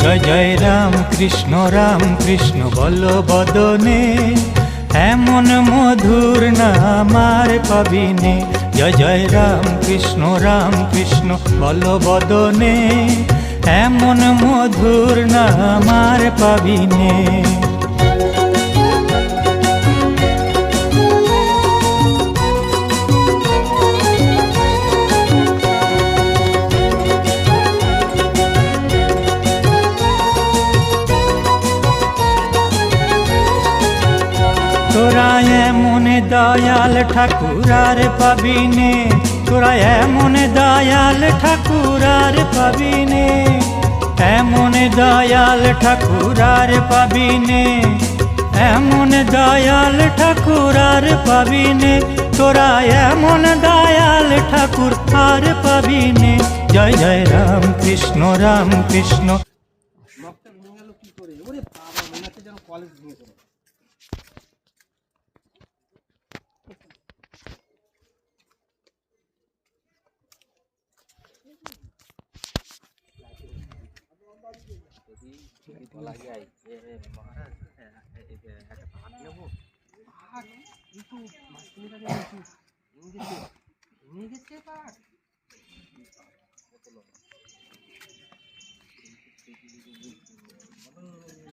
জয় জয় রাম কৃষ্ণ বল বদনে, এমন মধুর নাম আর পাবিনে। জয় জয় রাম কৃষ্ণ বল বদনে, এমন মধুর নাম আর পাবিনে। তোরা এমন দয়াল ঠাকুর আর পাবিনে, তোরা এমন দয়াল ঠাকুর আর পাবিনে, এমন দয়াল ঠাকুর আর পাবিনে, এমন দয়াল ঠাকুর আর পাবিনে। তোরা এমন দয়াল ঠাকুর আর পাবিনে। জয় জয় রাম কৃষ্ণ নকটা ভেঙে গেল কি করে? ওরে বাবা, মনে হচ্ছে যেন কলেজ ভেঙে গেল। যদি বলা যায় যে মহারাজ একটা পাহাড় নেবো, পাহাড় কিন্তু মাঝখানে ভেঙে গেছে পাহাড়।